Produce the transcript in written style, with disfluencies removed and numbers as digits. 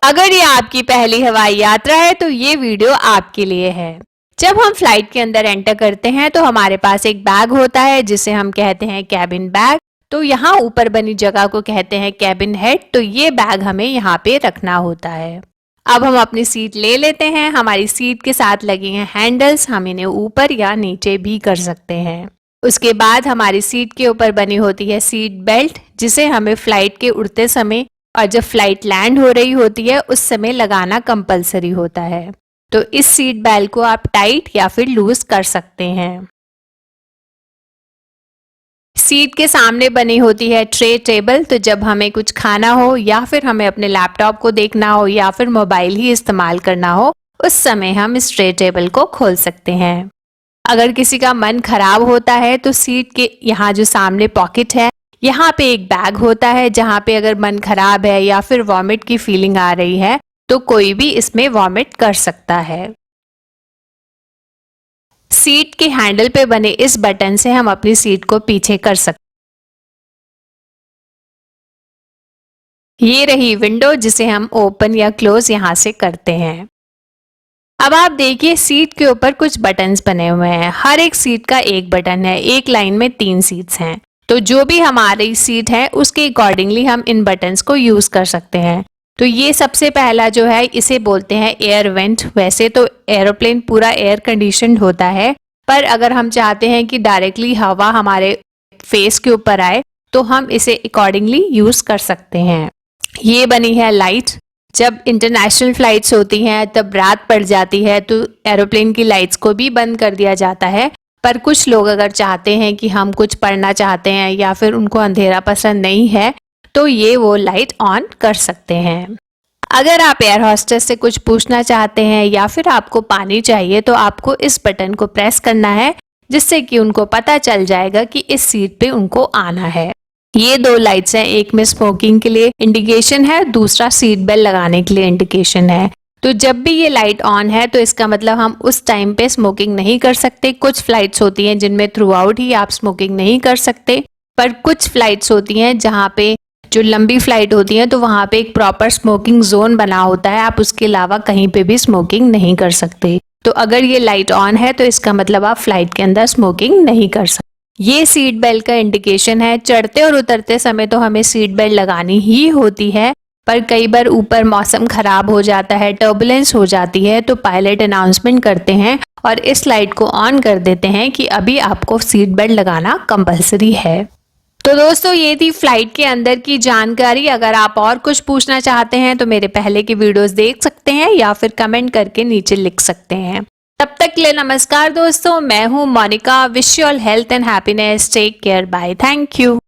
अगर ये आपकी पहली हवाई यात्रा है तो ये वीडियो आपके लिए है। जब हम फ्लाइट के अंदर एंटर करते हैं तो हमारे पास एक बैग होता है जिसे हम कहते हैं कैबिन बैग। तो यहाँ ऊपर बनी जगह को कहते हैं कैबिन हेड। तो ये बैग हमें यहाँ पे रखना होता है। अब हम अपनी सीट ले लेते हैं। हमारी सीट के साथ लगे हैं हैंडल्स, हम इन्हें ऊपर या नीचे भी कर सकते हैं। उसके बाद हमारी सीट के ऊपर बनी होती है सीट बेल्ट, जिसे हमें फ्लाइट के उड़ते समय और जब फ्लाइट लैंड हो रही होती है उस समय लगाना कंपलसरी होता है। तो इस सीट बेल्ट को आप टाइट या फिर लूज कर सकते हैं। सीट के सामने बनी होती है ट्रे टेबल। तो जब हमें कुछ खाना हो या फिर हमें अपने लैपटॉप को देखना हो या फिर मोबाइल ही इस्तेमाल करना हो, उस समय हम इस ट्रे टेबल को खोल सकते हैं। अगर किसी का मन खराब होता है तो सीट के यहाँ जो सामने पॉकेट है, यहाँ पे एक बैग होता है जहाँ पे अगर मन खराब है या फिर वॉमिट की फीलिंग आ रही है तो कोई भी इसमें वॉमिट कर सकता है। सीट के हैंडल पे बने इस बटन से हम अपनी सीट को पीछे कर सकते हैं। ये रही विंडो जिसे हम ओपन या क्लोज यहाँ से करते हैं। अब आप देखिए सीट के ऊपर कुछ बटन्स बने हुए हैं। हर एक सीट का एक बटन है। एक लाइन में 3 सीट्स हैं। तो जो भी हमारी सीट है उसके अकॉर्डिंगली हम इन बटन्स को यूज कर सकते हैं। तो ये सबसे पहला जो है इसे बोलते हैं एयर वेंट। वैसे तो एरोप्लेन पूरा एयर कंडीशनड होता है, पर अगर हम चाहते हैं कि डायरेक्टली हवा हमारे फेस के ऊपर आए तो हम इसे अकॉर्डिंगली यूज कर सकते हैं। ये बनी है लाइट। जब इंटरनेशनल फ्लाइट्स होती हैं तब रात पड़ जाती है तो एरोप्लेन की लाइट्स को भी बंद कर दिया जाता है। पर कुछ लोग अगर चाहते हैं कि हम कुछ पढ़ना चाहते हैं या फिर उनको अंधेरा पसंद नहीं है तो ये वो लाइट ऑन कर सकते हैं। अगर आप एयर होस्टेस से कुछ पूछना चाहते हैं या फिर आपको पानी चाहिए तो आपको इस बटन को प्रेस करना है, जिससे कि उनको पता चल जाएगा कि इस सीट पे उनको आना है। ये 2 लाइट्स हैं, एक में स्मोकिंग के लिए इंडिकेशन है, दूसरा सीट बेल्ट लगाने के लिए इंडिकेशन है। तो जब भी ये लाइट ऑन है तो इसका मतलब हम उस टाइम पे स्मोकिंग नहीं कर सकते। कुछ फ्लाइट्स होती हैं जिनमें थ्रू आउट ही आप स्मोकिंग नहीं कर सकते, पर कुछ फ्लाइट्स होती हैं जहाँ पे जो लंबी फ्लाइट होती है तो वहाँ पे एक प्रॉपर स्मोकिंग जोन बना होता है। आप उसके अलावा कहीं पे भी स्मोकिंग नहीं कर सकते। तो अगर ये लाइट ऑन है तो इसका मतलब आप फ्लाइट के अंदर स्मोकिंग नहीं कर सकते। ये सीट बेल्ट का इंडिकेशन है। चढ़ते और उतरते समय तो हमें सीट बेल्ट लगानी ही होती है, पर कई बार ऊपर मौसम खराब हो जाता है, टर्बुलेंस हो जाती है, तो पायलट अनाउंसमेंट करते हैं और इस लाइट को ऑन कर देते हैं कि अभी आपको सीट बेल्ट लगाना कंपलसरी है। तो दोस्तों ये थी फ्लाइट के अंदर की जानकारी। अगर आप और कुछ पूछना चाहते हैं तो मेरे पहले के वीडियोस देख सकते हैं या फिर कमेंट करके नीचे लिख सकते हैं। तब तक के लिए नमस्कार दोस्तों, मैं हूँ Monika. Wish you all health and happiness. Take care, bye, thank you.